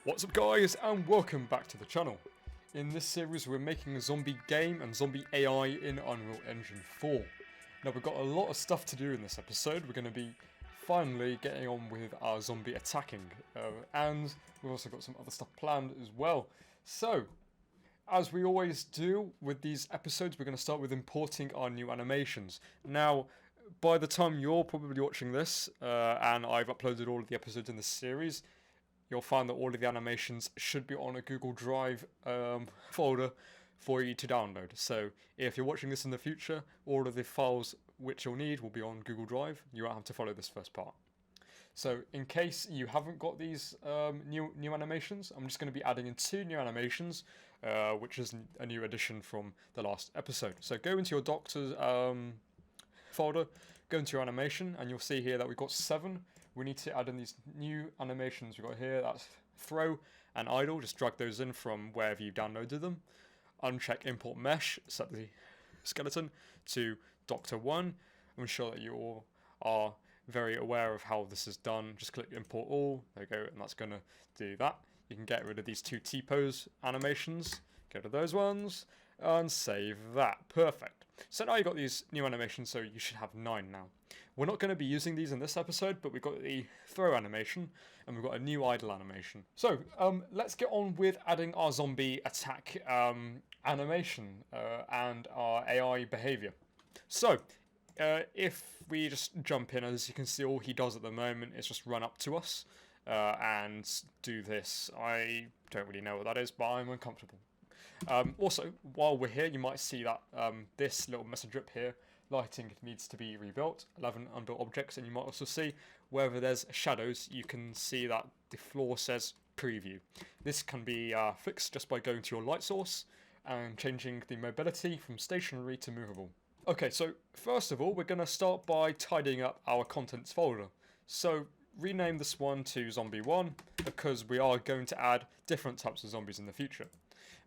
What's up guys, and welcome back to the channel. In this series we're making a zombie game and zombie AI in Unreal Engine 4. Now we've got a lot of stuff to do in this episode. We're going to be finally getting on with our zombie attacking, and we've also got some other stuff planned as well. So, as we always do with these episodes, we're going to start with importing our new animations. Now, by the time you're probably watching this, and I've uploaded all of the episodes in this series, you'll find that all of the animations should be on a Google Drive folder for you to download. So if you're watching this in the future, all of the files which you'll need will be on Google Drive. You won't have to follow this first part. So in case you haven't got these new animations, I'm just going to be adding in 2 new animations, which is a new addition from the last episode. So go into your Doctor's folder, go into your animation, and you'll see here that we've got 7. We need to add in these new animations we've got here. That's throw and idle. Just drag those in from wherever you downloaded them. Uncheck import mesh, set the skeleton to Doctor 1. I'm sure that you all are very aware of how this is done. Just click import all. There you go, and that's going to do that. You can get rid of these 2 T-pose animations. Go to those ones and save that. Perfect. So now you've got these new animations, so you should have 9 now. We're not going to be using these in this episode, but we've got the throw animation, and we've got a new idle animation. So, let's get on with adding our zombie attack animation and our AI behaviour. So, if we just jump in, as you can see, all he does at the moment is just run up to us and do this. I don't really know what that is, but I'm uncomfortable. Also, while we're here, you might see that this little message up here, lighting needs to be rebuilt, 11 under objects, and you might also see wherever there's shadows, you can see that the floor says preview. This can be fixed just by going to your light source and changing the mobility from stationary to movable. Okay, so first of all, we're going to start by tidying up our contents folder. So rename this one to Zombie 1 because we are going to add different types of zombies in the future.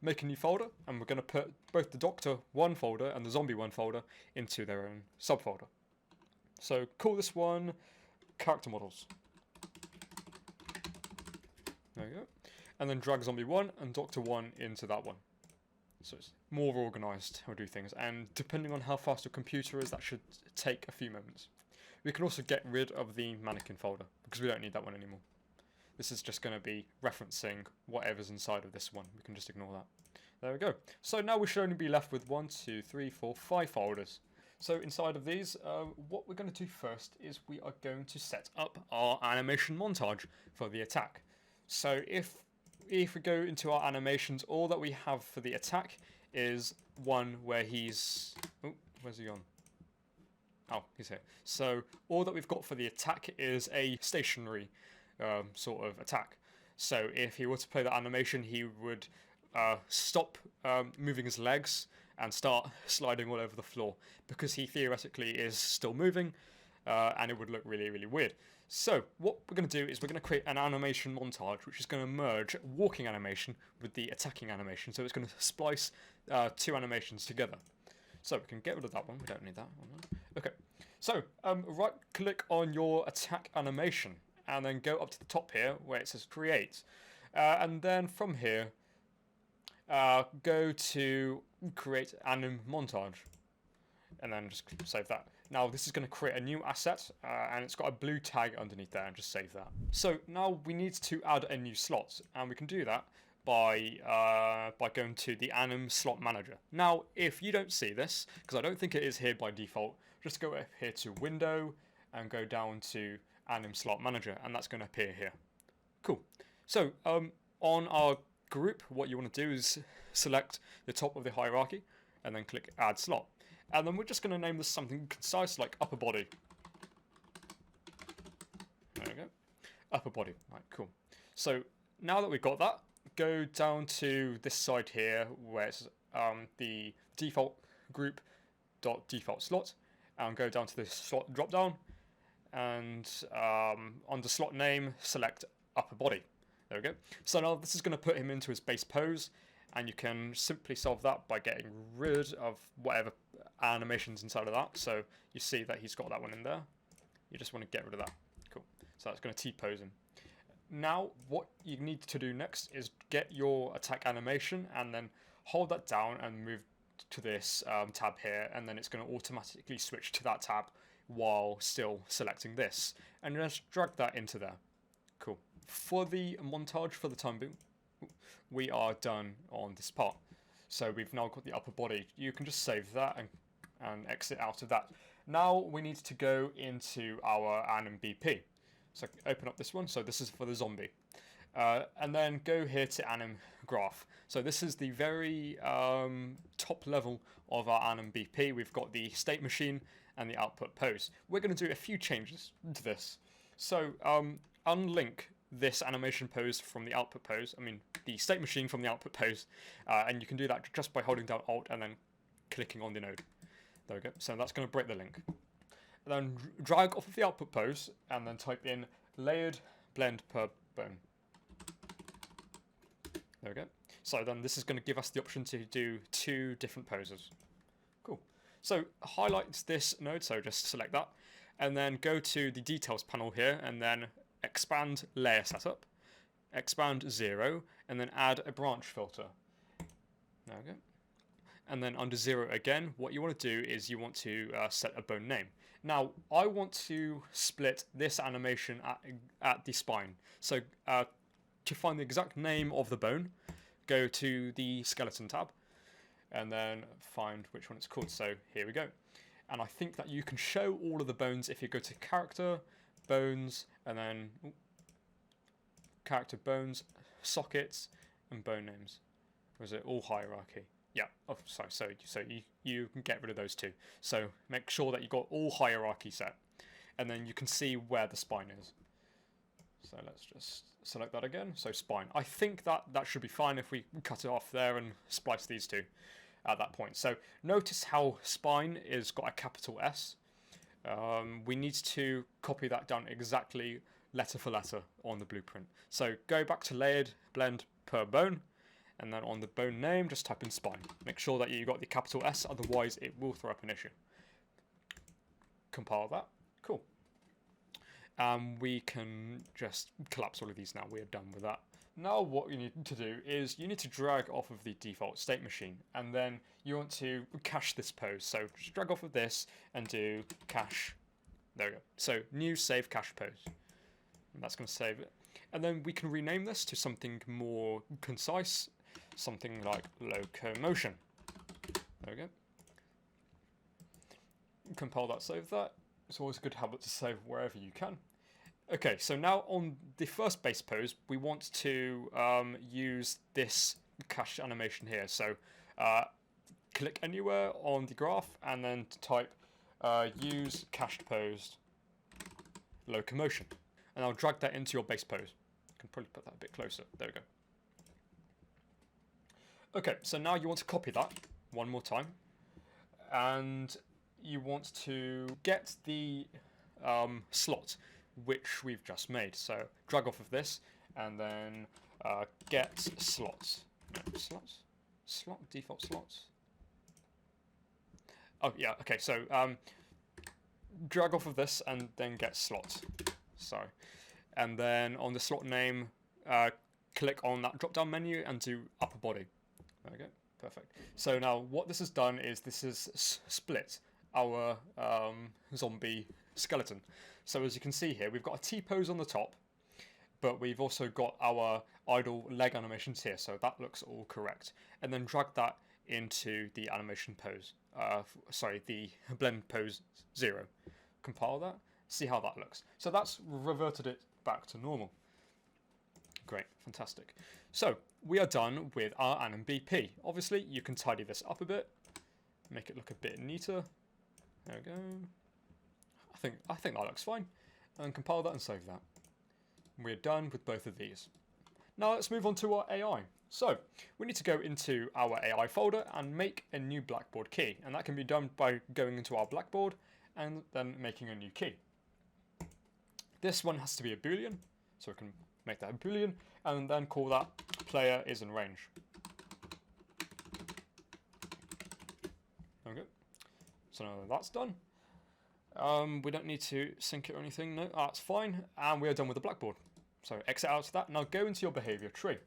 Make a new folder, and we're going to put both the Doctor 1 folder and the Zombie 1 folder into their own subfolder. So call this one Character Models. There you go. And then drag Zombie 1 and Doctor 1 into that one. So it's more organised how we do things, and depending on how fast your computer is, that should take a few moments. We can also get rid of the Mannequin folder, because we don't need that one anymore. This is just going to be referencing whatever's inside of this one. We can just ignore that. There we go. So now we should only be left with 1, 2, 3, 4, 5 folders. So inside of these, what we're going to do first is we are going to set up our animation montage for the attack. So if we go into our animations, all that we have for the attack is one where he's... Oh, where's he gone? Oh, he's here. So all that we've got for the attack is a stationary sort of attack. So if he were to play that animation, he would stop moving his legs and start sliding all over the floor because he theoretically is still moving, and it would look really, really weird. So what we're going to do is we're going to create an animation montage which is going to merge walking animation with the attacking animation. So it's going to splice 2 animations together. So we can get rid of that one. We don't need that one. Okay. So right click on your attack animation, and then go up to the top here where it says create. And then from here, go to create anim montage. And then just save that. Now this is going to create a new asset, and it's got a blue tag underneath there, and just save that. So now we need to add a new slot, and we can do that by going to the anim slot manager. Now if you don't see this, because I don't think it is here by default, just go up here to window and go down to anim slot manager, and that's going to appear here. Cool. So on our group, what you want to do is select the top of the hierarchy and then click add slot, and then we're just going to name this something concise like upper body. There we go, upper body. Right, cool. So now that we've got that, go down to this side here where it's the default group dot default slot, and go down to the slot drop down, and under slot name select upper body. There we go. So now this is going to put him into his base pose, and you can simply solve that by getting rid of whatever animations inside of that. So you see that he's got that one in there. You just want to get rid of that. Cool. So that's going to T-pose him. now what you need to do next is get your attack animation and then hold that down and move to this tab here, and then it's going to automatically switch to that tab while still selecting this, and just drag that into there. Cool. For the montage, for the time being, we are done on this part. So we've now got the upper body. You can just save that and exit out of that. Now we need to go into our anim BP. So open up this one. So this is for the zombie. And then go here to anim graph. So this is the very top level of our anim BP. We've got the state machine and the output pose. We're going to do a few changes to this. So unlink this animation pose from the output pose, the state machine from the output pose, and you can do that just by holding down Alt and then clicking on the node. There we go. So that's going to break the link. And then drag off of the output pose and then type in layered blend per bone. There we go. So then this is going to give us the option to do 2 different poses. Cool. So highlight this node, so just select that, and then go to the details panel here, and then expand layer setup, expand 0, and then add a branch filter. There we go. And then under 0 again, what you want to do is you want to set a bone name. Now, I want to split this animation at the spine. So to find the exact name of the bone, go to the skeleton tab, and then find which one it's called. So here we go. And I think that you can show all of the bones if you go to character, bones, and then character, bones, sockets, and bone names. Or is it all hierarchy? Yeah, oh, sorry, so you can get rid of those 2. So make sure that you've got all hierarchy set, and then you can see where the spine is. So let's just select that again. So spine. I think that should be fine if we cut it off there and splice these 2 at that point. So notice how spine is got a capital S. We need to copy that down exactly letter for letter on the blueprint. So go back to layered blend per bone, and then on the bone name, just type in spine. Make sure that you got the capital S, otherwise it will throw up an issue. Compile that. Cool. We can just collapse all of these now. We are done with that. Now what you need to do is you need to drag off of the default state machine, and then you want to cache this pose. So just drag off of this and do cache. There we go. So new save cache pose. And that's going to save it. And then we can rename this to something more concise, something like locomotion. There we go. Compile that, save that. It's always a good habit to save wherever you can. Okay, so now on the first base pose, we want to use this cache animation here. So click anywhere on the graph and then type use cached pose locomotion. And I'll drag that into your base pose. I can probably put that a bit closer. There we go. Okay, so now you want to copy that one more time. And you want to get the slot which we've just made. So drag off of this and then get slots. No, slots? Slot? Default slots? Oh, yeah, okay, so drag off of this and then get slot. Sorry. And then on the slot name, click on that drop-down menu and do upper body. There we go. Perfect. So now what this has done is this has split our zombie skeleton. So as you can see here, we've got a T-pose on the top, but we've also got our idle leg animations here, so that looks all correct. And then drag that into the animation pose, the blend pose 0. Compile that, see how that looks. So that's reverted it back to normal. Great, fantastic. So we are done with our anim BP. Obviously, you can tidy this up a bit, make it look a bit neater. There we go. I think that looks fine. And compile that and save that. We're done with both of these. Now let's move on to our AI. So we need to go into our AI folder and make a new Blackboard key. And that can be done by going into our Blackboard and then making a new key. This one has to be a Boolean, so we can make that a Boolean, and then call that player is in range. Okay. So now that's done. We don't need to sync it or anything, no, that's fine. And we are done with the Blackboard. So exit out of that. Now go into your behavior tree.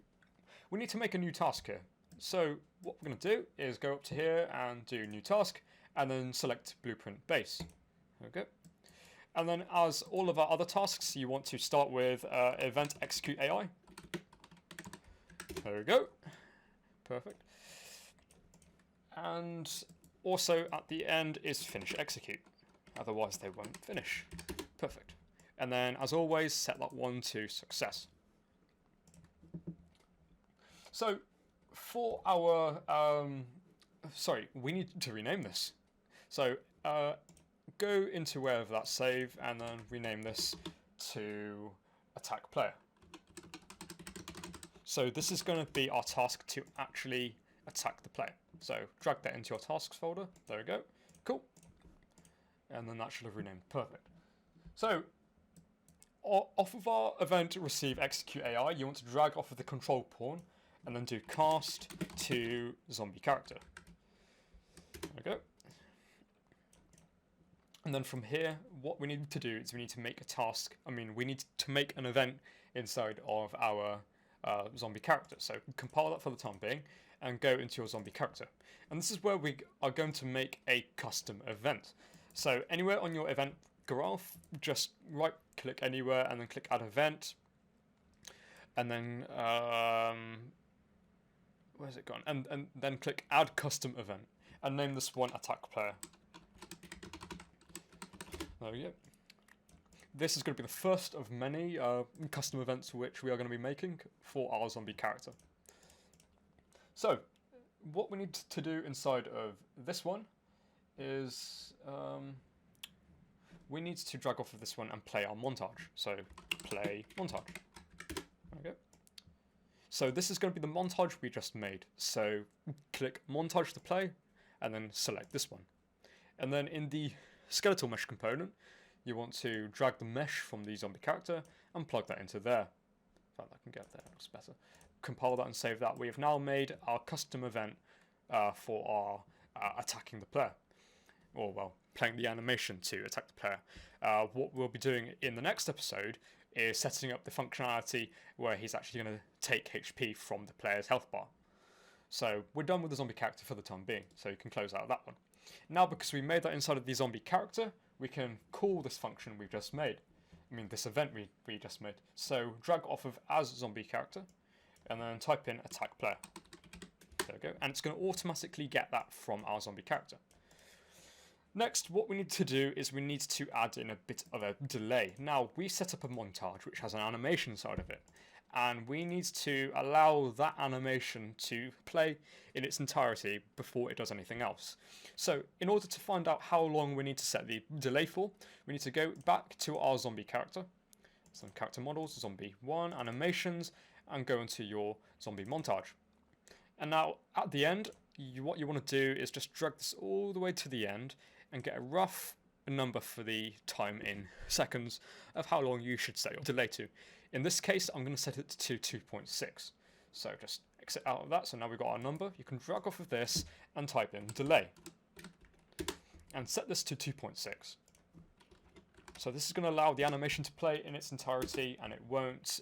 We need to make a new task here. So what we're going to do is go up to here and do new task, and then select blueprint base. There we go. And then as all of our other tasks, you want to start with event execute AI. There we go. Perfect. And also at the end is finish execute. Otherwise they won't finish. Perfect. And then as always, set that one to success. So for our, sorry, we need to rename this. So go into wherever that's saved and then rename this to attack player. So this is going to be our task to actually attack the player. So drag that into your tasks folder. There we go. Cool. And then that should have renamed. Perfect. So off of our event receive execute AI, you want to drag off of the control pawn and then do cast to zombie character. There we go. And then from here, what we need to do is we need to make a task. We need to make an event inside of our zombie character. So compile that for the time being and go into your zombie character. And this is where we are going to make a custom event. So anywhere on your event graph, just right click anywhere and then click add event. And then, where's it gone? And then click add custom event and name this one attack player. There we go. This is going to be the first of many custom events which we are going to be making for our zombie character. So, what we need to do inside of this one is we need to drag off of this one and play our montage. So, play montage. There we go. So this is going to be the montage we just made. So, click montage to play and then select this one. And then in the skeletal mesh component, you want to drag the mesh from the zombie character and plug that into there. In fact, I can get there, it looks better. Compile that and save that. We have now made our custom event for our attacking the player. Or, well, playing the animation to attack the player. What we'll be doing in the next episode is setting up the functionality where he's actually going to take HP from the player's health bar. So we're done with the zombie character for the time being, so you can close out that one. Now, because we made that inside of the zombie character, we can call this function we've just made. This event we just made. So drag off of as zombie character, and then type in attack player. There we go. And it's going to automatically get that from our zombie character. Next, what we need to do is we need to add in a bit of a delay. Now, we set up a montage which has an animation side of it, and we need to allow that animation to play in its entirety before it does anything else. So, in order to find out how long we need to set the delay for, we need to go back to our zombie character, some character models, zombie 1, animations, and go into your zombie montage. And now, at the end, what you want to do is just drag this all the way to the end and get a rough number for the time in seconds of how long you should set your delay to. In this case, I'm going to set it to 2.6. So just exit out of that. So now we've got our number. You can drag off of this and type in delay. And set this to 2.6. So this is going to allow the animation to play in its entirety, and it won't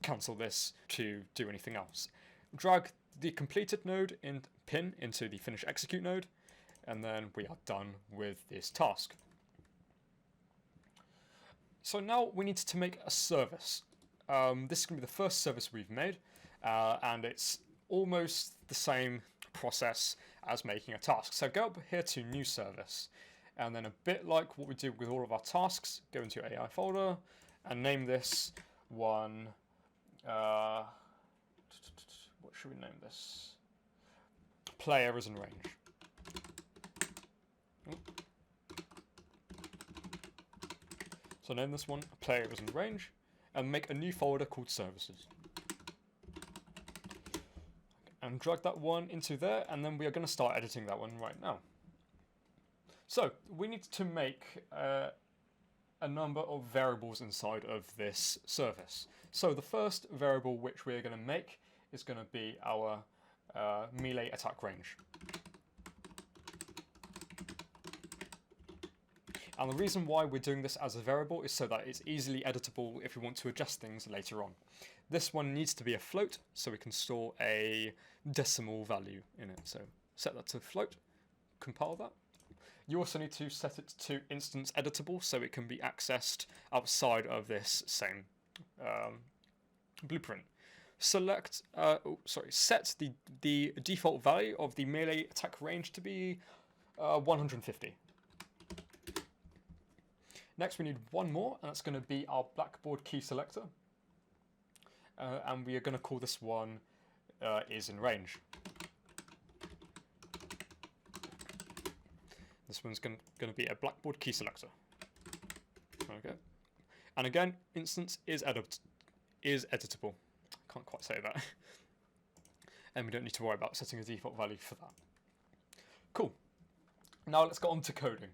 cancel this to do anything else. Drag the completed node in pin into the finish execute node, and then we are done with this task. So now we need to make a service. This is going to be the first service we've made, and it's almost the same process as making a task. So go up here to new service, and then a bit like what we do with all of our tasks, go into your AI folder and name this one, what should we name this? Player is in range. So name this one player is in range, and make a new folder called services. And drag that one into there, and then we are going to start editing that one right now. So we need to make a number of variables inside of this service. So the first variable which we're going to make is going to be our melee attack range. And the reason why we're doing this as a variable is so that it's easily editable if we want to adjust things later on. This one needs to be a float, so we can store a decimal value in it. So set that to float, compile that. You also need to set it to instance editable, so it can be accessed outside of this same blueprint. Set the default value of the melee attack range to be 150. Next we need one more, and that's going to be our blackboard key selector. And we are going to call this one is in range. This one's going to be a blackboard key selector. Okay. And again, instance is editable. Can't quite say that. And we don't need to worry about setting a default value for that. Cool. Now let's get on to coding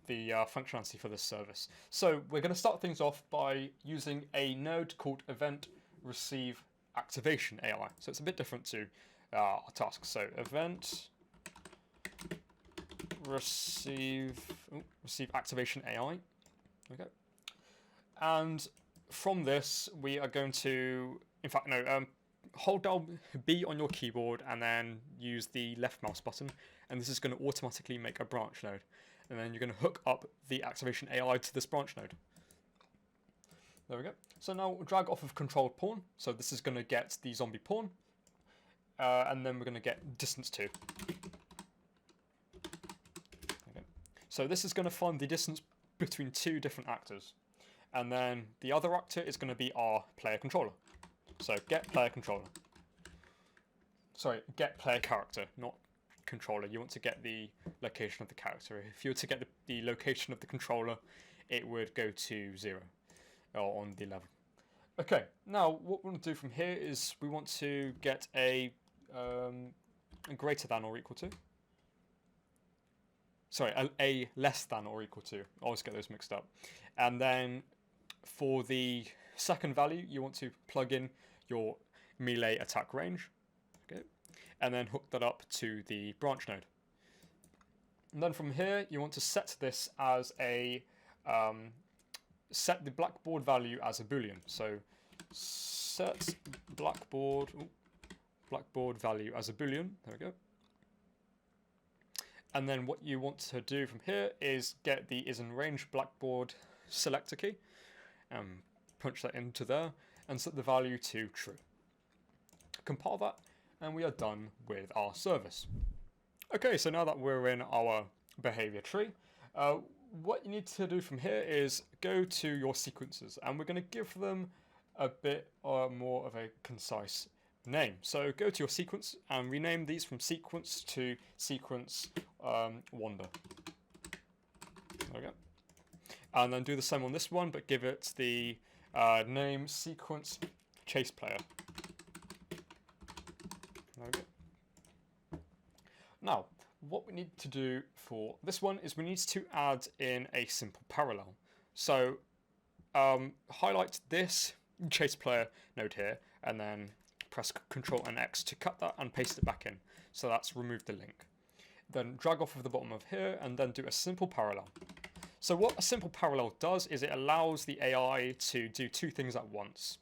the functionality for this service. So we're going to start things off by using a node called event receive activation AI. So it's a bit different to our tasks. So event receive activation AI. Okay. And from this we are going to, in fact no, hold down B on your keyboard and then use the left mouse button, and this is going to automatically make a branch node. And then you're going to hook up the activation AI to this branch node. There we go. So now drag off of controlled pawn. So this is going to get the zombie pawn. And then we're going to get distance 2. Okay. So this is going to find the distance between two different actors. And then the other actor is going to be our player controller. So get player controller. Sorry, get player character, not controller. You want to get the location of the character. If you were to get the location of the controller, it would go to 0 on the level. Okay, now what we want to do from here is we want to get a greater than or equal to. Sorry, a less than or equal to. I always get those mixed up. And then for the second value, you want to plug in your melee attack range. Okay. And then hook that up to the branch node. And then from here, you want to set this as a set the blackboard value as a boolean. So set blackboard value as a boolean. There we go. And then what you want to do from here is get the is in range blackboard selector key and punch that into there and set the value to true. Compile that, and we are done with our service. Okay, so now that we're in our behavior tree, what you need to do from here is go to your sequences, and we're going to give them a bit more of a concise name. So go to your sequence and rename these from sequence to sequence wander. There we go. And then do the same on this one, but give it the name sequence chase player. There we go. Now, what we need to do for this one is we need to add in a simple parallel. So highlight this chase player node here, and then press Ctrl and X to cut that and paste it back in. So that's removed the link. Then drag off of the bottom of here and then do a simple parallel. So what a simple parallel does is it allows the AI to do two things at once.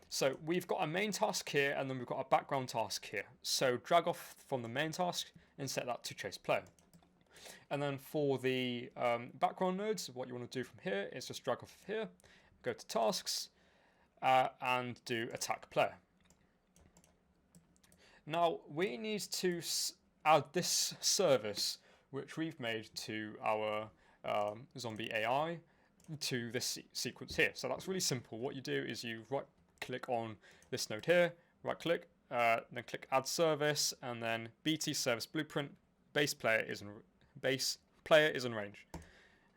So we've got a main task here and then we've got a background task here. So drag off from the main task and set that to chase player. And then for the background nodes, what you want to do from here is just drag off of here, go to tasks, and do attack player. Now we need to add this service which we've made to our zombie AI to this sequence here. So that's really simple. What you do is you right click on this node here, right click, then click add service, and then BT service blueprint base player is in range.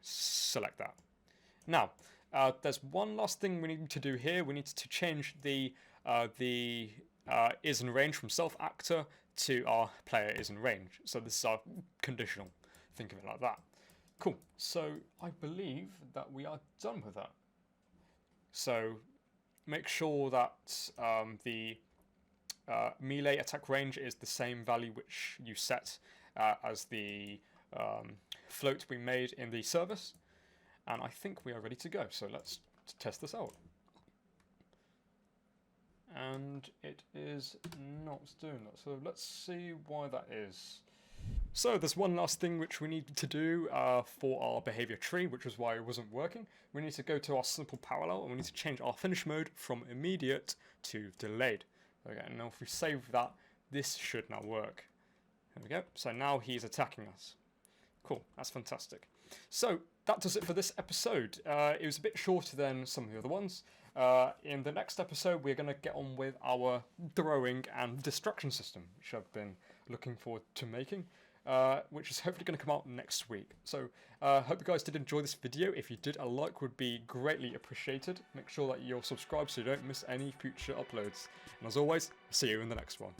Select that. Now there's one last thing we need to do here. We need to change the is in range from self actor to our player is in range. So this is our conditional. Think of it like that. Cool. So I believe that we are done with that. So make sure that the melee attack range is the same value which you set as the float we made in the service. And I think we are ready to go. So let's test this out. And it is not doing that. So let's see why that is. So there's one last thing which we need to do for our behavior tree, which is why it wasn't working. We need to go to our simple parallel and we need to change our finish mode from immediate to delayed. Okay, now if we save that, this should now work. There we go. So now he's attacking us. Cool, that's fantastic. So that does it for this episode. It was a bit shorter than some of the other ones. In the next episode, we're going to get on with our throwing and destruction system, which I've been looking forward to making, which is hopefully going to come out next week. So hope you guys did enjoy this video. If you did, a like would be greatly appreciated. Make sure that you're subscribed so you don't miss any future uploads. And as always, see you in the next one.